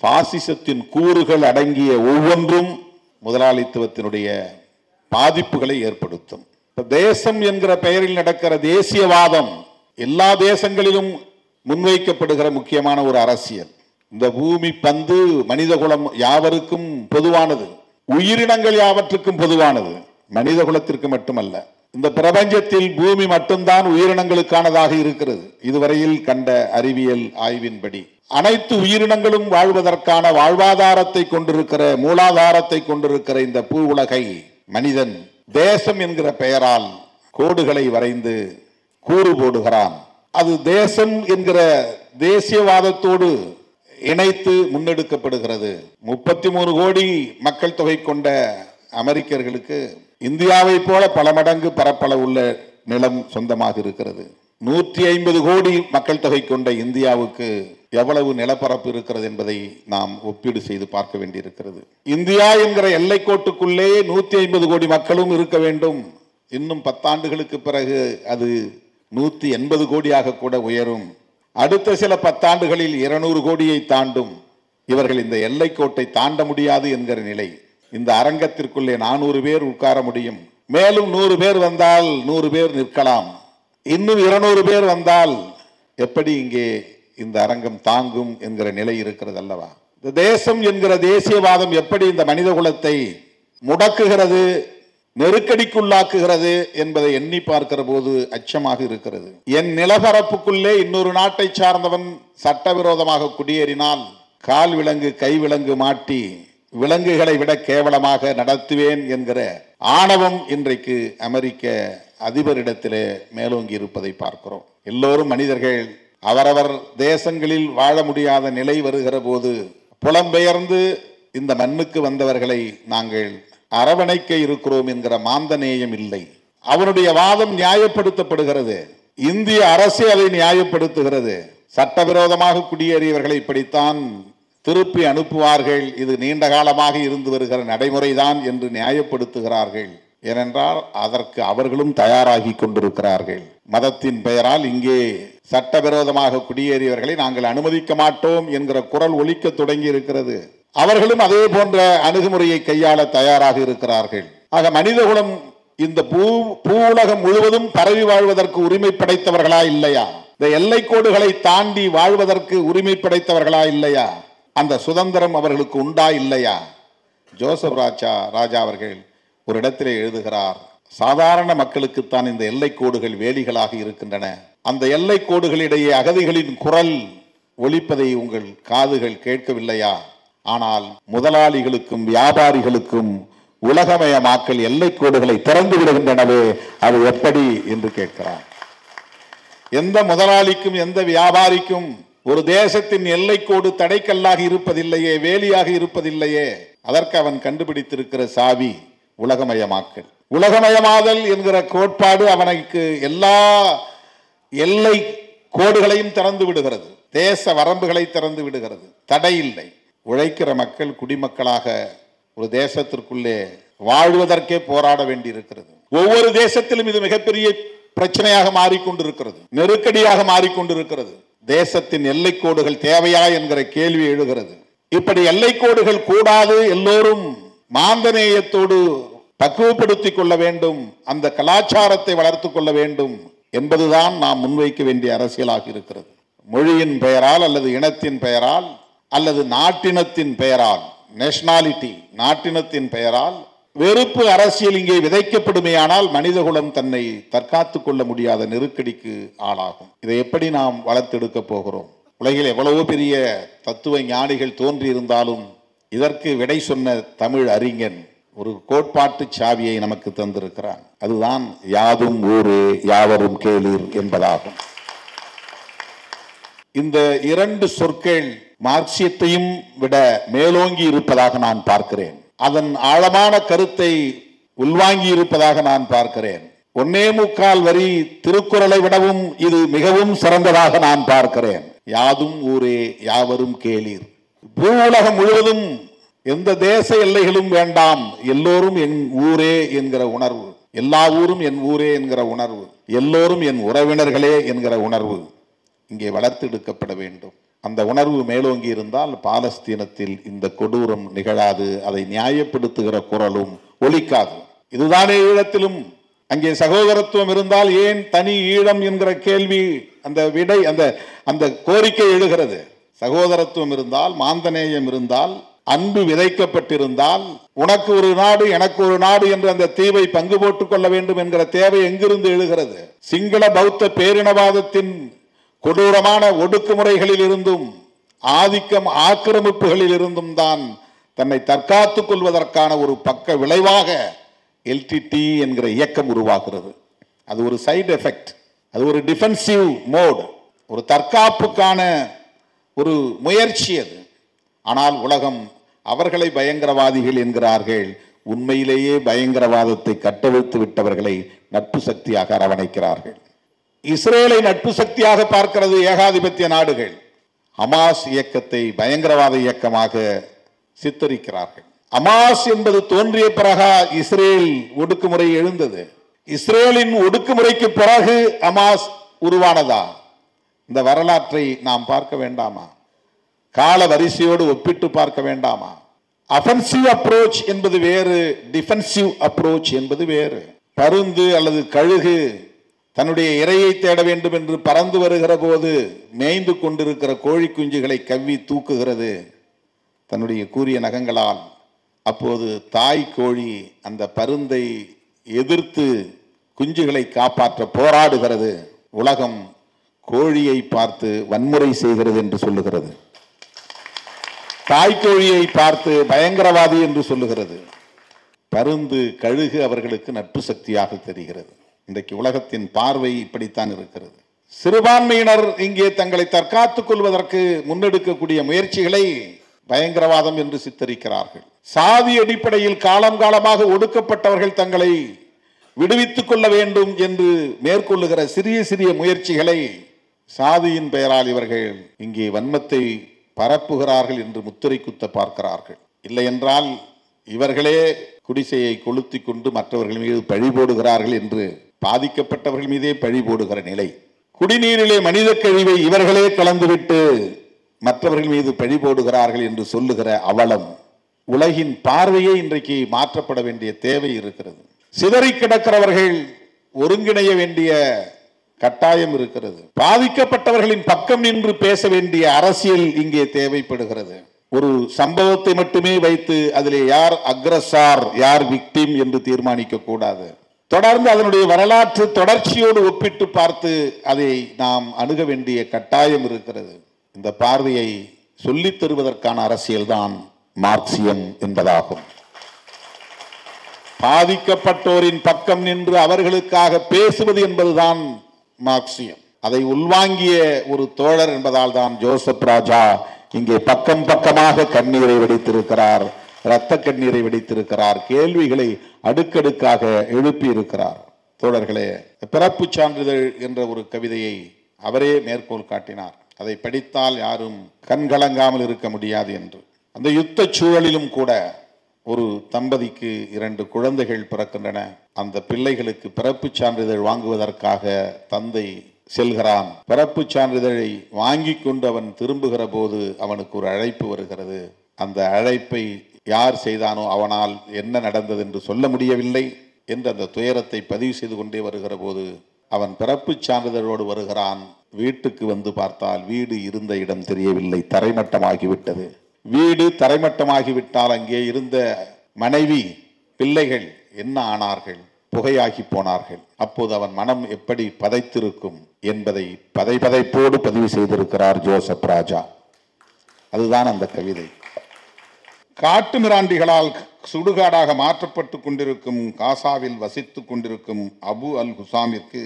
பாசிசத்தின் கூறுகள் அடங்கிய ஒவ்வொன்றும் முதலாளித்துவத்தினுடைய பாதிப்புகளை ஏற்படுத்தும். தேசம் என்கிற பெயரில் நடக்கிற தேசியவாதம் எல்லா தேசங்களிலும் முன்வைக்கப்படுகிற முக்கியமான ஒரு அரசியல். இந்த பூமி பந்து மனிதகுலம் யாவருக்கும் பொதுவானது, உயிரினங்கள் யாவற்றுக்கும் பொதுவானது, மனிதகுலத்திற்கு மட்டுமல்ல. இந்த பிரபஞ்சத்தில் பூமி மட்டும்தான் உயிரினங்களுக்கானதாக இருக்கிறது. இதுவரையில் கண்ட அறிவியல் ஆய்வின்படி அனைத்து உயிரினங்களும் வாழ்வதற்கான வாழ்வாதாரத்தை கொண்டிருக்கிற, மூலாதாரத்தை கொண்டிருக்கிற இந்த பூ உலகை மனிதன் தேசம் என்கிற பெயரால் கோடுகளை வரைந்து கூறு போடுகிறான். அது தேசம் என்கிற தேசியவாதத்தோடு இணைத்து முன்னெடுக்கப்படுகிறது. 33 கோடி மக்கள் தொகை கொண்ட அமெரிக்கர்களுக்கு இந்தியாவை போல பல மடங்கு பரப்பளவு உள்ள நிலம் சொந்தமாக இருக்கிறது. 150 கோடி மக்கள் தொகை கொண்ட இந்தியாவுக்கு எவ்வளவு நிலப்பரப்பு இருக்கிறது என்பதை நாம் ஒப்பீடு செய்து பார்க்க வேண்டியிருக்கிறது. இந்தியா என்கிற எல்லைக்கோட்டுக்குள்ளே 150 கோடி மக்களும் இருக்க வேண்டும். இன்னும் 10 ஆண்டுகளுக்கு பிறகு அது 180 கோடியாக கூட உயரும். அடுத்த சில 10 ஆண்டுகளில் 200 கோடியை தாண்டும். இவர்கள் இந்த எல்லைக்கோட்டை தாண்ட முடியாது என்கிற நிலை. இந்த அரங்கத்திற்குள்ளே 400 பேர் உட்கார முடியும். மேலும் 100 பேர் வந்தால் 100 பேர் நிற்கலாம். இன்னும் 200 பேர் வந்தால் எப்படி இங்கே இந்த அரங்கம் தாங்கும் என்கிற நிலை இருக்கிறது அல்லவா? இந்த தேசம் என்கிற தேசியவாதம் எப்படி இந்த மனித குலத்தை முடக்குகிறது, நெருக்கடிக்குள்ளாக்குகிறது என்பதை எண்ணி பார்க்கிற போது அச்சமாக இருக்கிறது. என் நிலப்பரப்புக்குள்ளே இன்னொரு நாட்டை சார்ந்தவன் சட்டவிரோதமாக குடியேறினால் கால் விலங்கு கை விலங்கு மாட்டி விலங்குகளை விட கேவலமாக நடத்துவேன் என்கிற ஆணவம் இன்றைக்கு அமெரிக்க அதிபரிடத்திலே மேலோங்கி இருப்பதை பார்க்கிறோம். எல்லோரும் மனிதர்கள். அவரவர் தேசங்களில் வாழ முடியாத நிலை வருகிற போது புலம்பெயர்ந்து இந்த மண்ணுக்கு வந்தவர்களை நாங்கள் அரவணைக்க இருக்கிறோம் என்கிற மாந்தநேயம் இல்லை. அவனுடைய வாதம் நியாயப்படுத்தப்படுகிறது. இந்திய அரசு அதை நியாயப்படுத்துகிறது. சட்டவிரோதமாக குடியேறியவர்களை இப்படித்தான் திருப்பி அனுப்புவார்கள், இது நீண்ட காலமாக இருந்து வருகிற நடைமுறைதான் என்று நியாயப்படுத்துகிறார்கள். ஏனென்றால் அதற்கு அவர்களும் தயாராகி கொண்டிருக்கிறார்கள். மதத்தின் பெயரால் இங்கே சட்டவிரோதமாக குடியேறியவர்களை நாங்கள் அனுமதிக்க மாட்டோம் என்கிற குரல் ஒலிக்க தொடங்கி இருக்கிறது. அவர்களும் அதே போன்ற அணுகுமுறையை கையாள தயாராக இருக்கிறார்கள். ஆக மனிதகுலம் இந்த பூ உலகம் முழுவதும் பரவி வாழ்வதற்கு உரிமை படைத்தவர்களா இல்லையா? இந்த எல்லைக்கோடுகளை தாண்டி வாழ்வதற்கு உரிமை படைத்தவர்களா இல்லையா? அந்த சுதந்திரம் அவர்களுக்கு உண்டா இல்லையா? ஜோசப் ராஜா அவர்கள் ஒரு இடத்திலே எழுதுகிறார், சாதாரண மக்களுக்குத்தான் இந்த எல்லைக்கோடுகள் வேலிகளாக இருக்கின்றன. அந்த எல்லைக்கோடுகளிடையே அகதிகளின் குரல் ஒலிப்பதை உங்கள் காதுகள் கேட்கவில்லையா? ஆனால் முதலாளிகளுக்கும் வியாபாரிகளுக்கும் உலகமயமாக்கல் எல்லைக்கோடுகளை திறந்து விடுகின்றனவே, அது எப்படி என்று கேட்கிறார். எந்த முதலாளிக்கும் எந்த வியாபாரிக்கும் ஒரு தேசத்தின் எல்லைக்கோடு தடைக்கல்லாக இருப்பதில்லையே, வேலியாக இருப்பதில்லையே. அதற்கு அவன் கண்டுபிடித்திருக்கிற சாவி உலகமயமாக்கல். உலகமயமாதல் என்கிற கோட்பாடு அவனுக்கு எல்லா எல்லை கோடுகளையும் திறந்து விடுகிறது, தேச வரம்புகளை திறந்து விடுகிறது. தடை இல்லை. உழைக்கிற மக்கள் குடிமக்களாக ஒரு தேசத்திற்குள்ளே வாழ்வதற்கே போராட வேண்டியிருக்கிறது. ஒவ்வொரு தேசத்திலும் இது மிகப்பெரிய பிரச்சனையாக மாறிக்கொண்டிருக்கிறது, நெருக்கடியாக மாறிக்கொண்டிருக்கிறது. தேசத்தின் எல்லைக்கோடுகள் தேவையா என்கிற கேள்வி எழுகிறது. இப்படி எல்லைக்கோடுகள் கூடாது, எல்லோரும் மாந்தநேயத்தோடு பக்குவப்படுத்திக் கொள்ள வேண்டும், அந்த கலாச்சாரத்தை வளர்த்து கொள்ள வேண்டும் என்பதுதான் நாம் முன்வைக்க வேண்டிய அரசியலாக இருக்கிறது. மொழியின் பெயரால் அல்லது இனத்தின் பெயரால் அல்லது நாட்டினத்தின் பெயரால், நேஷனாலிட்டி நாட்டினத்தின் பெயரால் வெறுப்பு அரசியல் இங்கே விதைக்கப்படுமேயானால் மனிதகுலம் தன்னை தற்காத்துக் கொள்ள முடியாத நெருக்கடிக்கு ஆளாகும். இதை எப்படி நாம் வளர்த்தெடுக்க போகிறோம்? உலகில் எவ்வளவோ பெரிய தத்துவ ஞானிகள் தோன்றியிருந்தாலும் இதற்கு விடை சொன்ன தமிழ் அறிஞன் ஒரு கோட்பாட்டு சாவியை நமக்கு தந்திருக்கிறான். அதுதான் யாதும் ஊரே யாவரும் கேளீர் என்பதாகும். இந்த இரண்டு சொற்கள் மார்க்சியத்தையும் விட மேலோங்கி இருப்பதாக நான் பார்க்கிறேன். அதன் ஆழமான கருத்தை உள்வாங்கி இருப்பதாக நான் பார்க்கிறேன். 1.25 வரி திருக்குறளை விடவும் இது மிகவும் சிறந்ததாக நான் பார்க்கிறேன். யாதும் ஊரே யாவரும் கேளீர். பூ உலகம் முழுவதும் எந்த தேச எல்லைகளும் வேண்டாம், எல்லோரும் என் ஊரே என்கிற உணர்வு, எல்லா ஊரும் என் ஊரே என்கிற உணர்வு, எல்லோரும் என் உறவினர்களே என்கிற உணர்வு இங்கே வளர்த்தெடுக்கப்பட வேண்டும். அந்த உணர்வு மேலோங்கி இருந்தால் பாலஸ்தீனத்தில் இந்த கொடூரம் நிகழாது, அதை நியாயப்படுத்துகிற குரலும் ஒலிக்காது. இதுதானே ஈழத்திலும் அங்கே சகோதரத்துவம் இருந்தால் ஏன் தனி ஈழம் என்கிற கேள்வி, அந்த விடை, அந்த கோரிக்கை எழுகிறது. சகோதரத்துவம் இருந்தால், மாந்தநேயம் இருந்தால், அன்பு விதைக்கப்பட்டிருந்தால், உனக்கு ஒரு நாடு எனக்கு ஒரு நாடு என்று அந்த தீவை பங்கு போட்டுக் கொள்ள வேண்டும் என்கிற தேவை எங்கிருந்து எழுகிறது? சிங்கள பௌத்த பேரினவாதத்தின் கொடூரமான ஒடுக்குமுறைகளில் இருந்தும் ஆதிக்கம் ஆக்கிரமிப்புகளில் இருந்தும் தான் தன்னை தற்காத்துக் கொள்வதற்கான ஒரு பக்க விளைவாக எல்டிடி என்கிற இயக்கம் உருவாகிறது. அது ஒரு சைடு எஃபெக்ட், அது ஒரு டிஃபென்சிவ் மோட், ஒரு தற்காப்புக்கான ஒரு முயற்சி அது. ஆனால் உலகம் அவர்களை பயங்கரவாதிகள் என்கிறார்கள். உண்மையிலேயே பயங்கரவாதத்தை கட்டவிழ்த்து விட்டவர்களை நட்பு சக்தியாக அரவணைக்கிறார்கள். இஸ்ரேலை நட்பு சக்தியாக பார்க்கிறது ஏகாதிபத்திய நாடுகள். ஹமாஸ் இயக்கத்தை பயங்கரவாத இயக்கமாக சித்தரிக்கிறார்கள். ஹமாஸ் என்பது தோன்றிய பிறகு இஸ்ரேல் ஒடுக்குமுறை எழுந்தது. இஸ்ரேலின் ஒடுக்குமுறைக்கு பிறகு ஹமாஸ் உருவானதா? இந்த வரலாற்றை நாம் பார்க்க வேண்டாமா? கால வரிசையோடு ஒப்பிட்டு பார்க்க வேண்டாமா? அஃபென்சிவ் அப்ரோச் என்பது வேறு, டிஃபென்சிவ் அப்ரோச் என்பது வேறு. பருந்து அல்லது கழுகு தன்னுடைய இரையை தேட வேண்டும் என்று பறந்து வருகிற போது மேய்ந்து கொண்டிருக்கிற கோழி குஞ்சுகளை கவ்வி தூக்குகிறது தன்னுடைய கூரிய நகங்களால். அப்போது தாய் கோழி அந்த பருந்தை எதிர்த்து குஞ்சுகளை காப்பாற்ற போராடுகிறது. உலகம் கோழியை பார்த்து வன்முறை செய்கிறது என்று சொல்லுகிறது. தாய்க்கோழியை பார்த்து பயங்கரவாதி என்று சொல்லுகிறது. பருந்து கழுகு அவர்களுக்கு நட்பு சக்தியாக தெரிகிறது. இன்றைக்கு உலகத்தின் பார்வை இப்படித்தான் இருக்கிறது. சிறுபான்மையினர் இங்கே தங்களை தற்காத்துக் கொள்வதற்கு முன்னெடுக்கக்கூடிய முயற்சிகளை பயங்கரவாதம் என்று சித்தரிக்கிறார்கள். சாதி அடிப்படையில் காலம் காலமாக ஒடுக்கப்பட்டவர்கள் தங்களை விடுவித்துக் கொள்ள வேண்டும் என்று மேற்கொள்ளுகிற சிறிய சிறிய முயற்சிகளை சாதியின் பெயரால் இவர்கள் இங்கே வன்மத்தை பரப்புகிறார்கள் என்று முத்திரை குத்த பார்க்கிறார்கள். இல்லை என்றால் இவர்களே குடிசையை கொளுத்தி கொண்டு மற்றவர்கள் மீது பழி போடுகிறார்கள் என்று பாதிக்கப்பட்டவர்கள் மீதே பழி போடுகிற நிலை. குடிநீரிலே மனித கழிவை இவர்களே கலந்துவிட்டு மற்றவர்கள் மீது பழி போடுகிறார்கள் என்று சொல்லுகிற அவலம். உலகின் பார்வையே இன்றைக்கு மாற்றப்பட வேண்டிய தேவை இருக்கிறது. சிதறி கிடக்கிறவர்கள் ஒருங்கிணைய வேண்டிய கட்டாயம் இருக்கிறது. பாதிக்கப்பட்டவர்களின் பக்கம் நின்று பேச வேண்டிய அரசியல் இங்கே தேவைப்படுகிறது. ஒரு சம்பவத்தை மட்டுமே வைத்து அதிலே யார் அக்ரஸார் யார் விக்டிம் என்று தீர்மானிக்க கூடாது. தொடர்ந்து அதனுடைய வரலாற்று தொடர்ச்சியோடு ஒப்பிட்டு பார்த்து அதை நாம் அணுக வேண்டிய கட்டாயம் இருக்கிறது. இந்த பார்வையை சொல்லித் தருவதற்கான அரசியல் தான் மார்க்சியம் என்பதாகும். பாதிக்கப்பட்டோரின் பக்கம் நின்று அவர்களுக்காக பேசுவது என்பதுதான் மார்க்சியம். அதை உள்வாங்கிய ஒரு தோழர் என்பதால் தான் ஜோசப் ராஜா இங்கே பக்கம் பக்கமாக கண்ணீரை வெடித்திருக்கிறார், இரத்த கண்ணீரை வெடித்திருக்கிறார், கேள்விகளை அடுக்கடுக்காக எழுப்பி இருக்கிறார். தோழர்களே, பிறப்பு சான்றிதழ் என்ற ஒரு கவிதையை அவரே மேற்கோள் காட்டினார். அதை படித்தால் யாரும் கண்கலங்காமல் இருக்க முடியாது என்று. அந்த யுத்த சூழலிலும் கூட ஒரு தம்பதிக்கு 2 குழந்தைகள் பிறக்கின்றன. அந்த பிள்ளைகளுக்கு பிறப்பு சான்றிதழ் வாங்குவதற்காக தந்தை செல்கிறான். பிறப்பு சான்றிதழை வாங்கி கொண்டு அவன் திரும்புகிற போது அவனுக்கு ஒரு அழைப்பு வருகிறது. அந்த அழைப்பை யார் செய்தானோ அவனால் என்ன நடந்தது என்று சொல்ல முடியவில்லை என்று அந்த துயரத்தை பதிவு செய்து கொண்டே வருகிற போது அவன் பிறப்பு சான்றிதழோடு வருகிறான். வீட்டுக்கு வந்து பார்த்தால் வீடு இருந்த இடம் தெரியவில்லை, தரைமட்டமாகிவிட்டது. வீடு தரைமட்டமாகிவிட்டால் அங்கே இருந்த மனைவி பிள்ளைகள் என்ன ஆனார்கள்? புகையாகி போனார்கள். அப்போது அவன் மனம் எப்படி பதைத்திருக்கும் என்பதை பதைப்போடு பதிவு செய்திருக்கிறார் ஜோசப் ராஜா. அதுதான் அந்த கவிதை. காட்டு மிராண்டிகளால் சுடுகாடாக மாற்றப்பட்டு கொண்டிருக்கும் காசாவில் வசித்துக் கொண்டிருக்கும் அபு அல் ஹுசாமிற்கு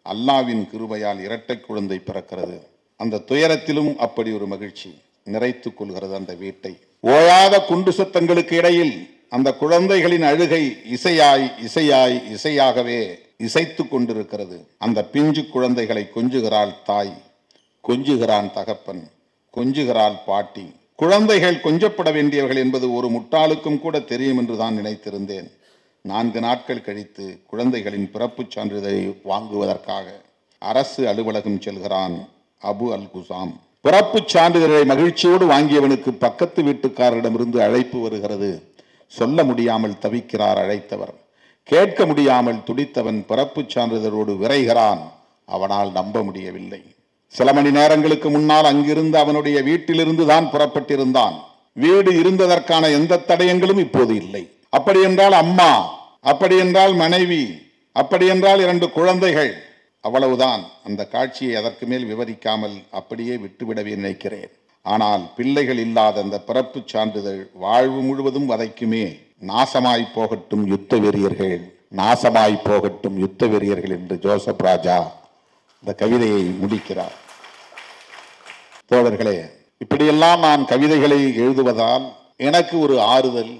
அல்லாவின் கிருபையால் இரட்டை குழந்தை பிறக்கிறது. அந்த துயரத்திலும் அப்படி ஒரு மகிழ்ச்சி நிறைத்துக் கொள்கிறது அந்த வீட்டை. ஓயாத குண்டு சத்தங்களுக்கு இடையில் அந்த குழந்தைகளின் அழுகை இசையாய் இசையாய் இசையாகவே இசைத்து கொண்டிருக்கிறது. அந்த பிஞ்சு குழந்தைகளை கொஞ்சுகிறாள் தாய், கொஞ்சுகிறான் தகப்பன், கொஞ்சுகிறாள் பாட்டி. குழந்தைகள் கொஞ்சப்பட வேண்டியவர்கள் என்பது ஒரு முட்டாளுக்கும் கூட தெரியும் என்று தான் நினைத்திருந்தேன். 4 நாட்கள் கழித்து குழந்தைகளின் பிறப்பு சான்றிதழை வாங்குவதற்காக அரசு அலுவலகம் செல்கிறான் அபு அல் குசாம். பிறப்பு சான்றிதழை மகிழ்ச்சியோடு வாங்கியவனுக்கு பக்கத்து வீட்டுக்காரரிடமிருந்து அழைப்பு வருகிறது. சொல்ல முடியாமல் தவிக்கிறார் அழைத்தவர். கேட்க முடியாமல் துடித்தவன் பிறப்பு சான்றிதழோடு விரைகிறான். அவனால் நம்ப முடியவில்லை. சில மணி நேரங்களுக்கு முன்னால் அங்கிருந்து அவனுடைய வீட்டிலிருந்து தான் புறப்பட்டிருந்தான். வீடு இருந்ததற்கான எந்த தடயங்களும் இப்போது இல்லை. அப்படி என்றால் அம்மா, அப்படி என்றால் மனைவி, அப்படி என்றால் 2 குழந்தைகள், அவ்வளவுதான். அந்த காட்சியை அதற்கு மேல் விவரிக்காமல் அப்படியே விட்டுவிடவே நினைக்கிறேன். ஆனால் பிள்ளைகள் இல்லாத அந்த பிறப்பு சான்றிதழ் வாழ்வு முழுவதும் வதைக்குமே. நாசமாய் போகட்டும் யுத்த வெறியர்கள், நாசமாய் போகட்டும் யுத்த வெறியர்கள் என்று ஜோசப் ராஜா இந்த கவிதையை முடிக்கிறார். தோழர்களே, இப்படியெல்லாம் நான் கவிதைகளை எழுதுவதால் எனக்கு ஒரு ஆறுதல்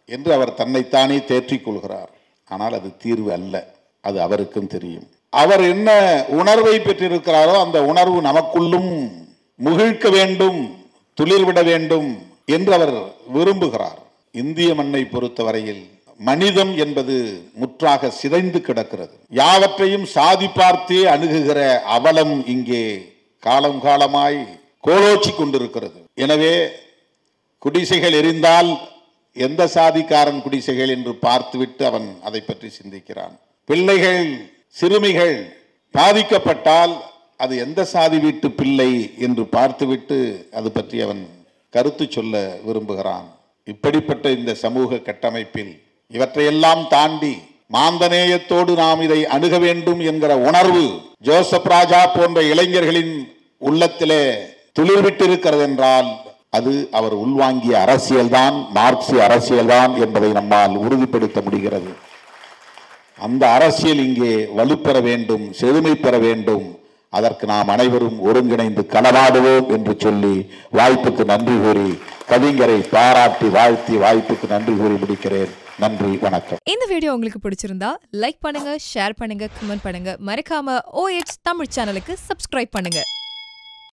என்று அவர் தன்னைத்தானே தேற்றிக் கொள்கிறார். ஆனால் அது தீர்வு அல்ல, அது அவருக்கும் தெரியும். அவர் என்ன உணர்வை பெற்றிருக்கிறாரோ அந்த உணர்வு நமக்குள்ளும் முகிழ்க்க வேண்டும், துளிர்விட வேண்டும் என்று அவர் விரும்புகிறார். இந்திய மண்ணை பொறுத்தவரையில் மனிதம் என்பது முற்றாக சிதைந்து கிடக்கிறது. யாவற்றையும் சாதி பார்த்தே அணுகுகிற அவலம் இங்கே காலம் காலமாய் கோலோச்சி கொண்டிருக்கிறது. எனவே குடிசைகள் எரிந்தால் எந்த சாதிக்காரன் குடிசைகள் என்று பார்த்துவிட்டு அவன் அதை பற்றி சிந்திக்கிறான். பிள்ளைகள் சிறுமிகள் பாதிக்கப்பட்டால் அது எந்த சாதி வீட்டு பிள்ளை என்று பார்த்துவிட்டு அது பற்றி அவன் கருத்து சொல்ல விரும்புகிறான். இப்படிப்பட்ட இந்த சமூக கட்டமைப்பில் இவற்றையெல்லாம் தாண்டி மாந்தநேயத்தோடு நாம் இதை அணுக வேண்டும் என்கிற உணர்வு ஜோசப் ராஜா போன்ற இளைஞர்களின் உள்ளத்திலே துளிர்விட்டிருக்கிறது என்றால் அது அவர் உள்வாங்கிய அரசியல்தான், மார்க்சிய அரசியல்தான் என்பதை நம்மால் உறுதிப்படுத்த முடிகிறது. அந்த அரசியல் இங்கே வலுப்பெற வேண்டும், செழுமை பெற வேண்டும். அதற்கு நாம் அனைவரும் ஒருங்கிணைந்து களவாடுவோம் என்று சொல்லி வாய்ப்புக்கு நன்றி கூறி, கவிஞரை பாராட்டி வாழ்த்தி வாய்ப்புக்கு நன்றி கூறி முடிக்கிறேன். நன்றி, வணக்கம். இந்த வீடியோ உங்களுக்கு பிடிச்சிருந்தா லைக் பண்ணுங்க, ஷேர் பண்ணுங்க, கமெண்ட் பண்ணுங்க. மறக்காம OH தமிழ் சேனலுக்கு சப்ஸ்கிரைப் பண்ணுங்க.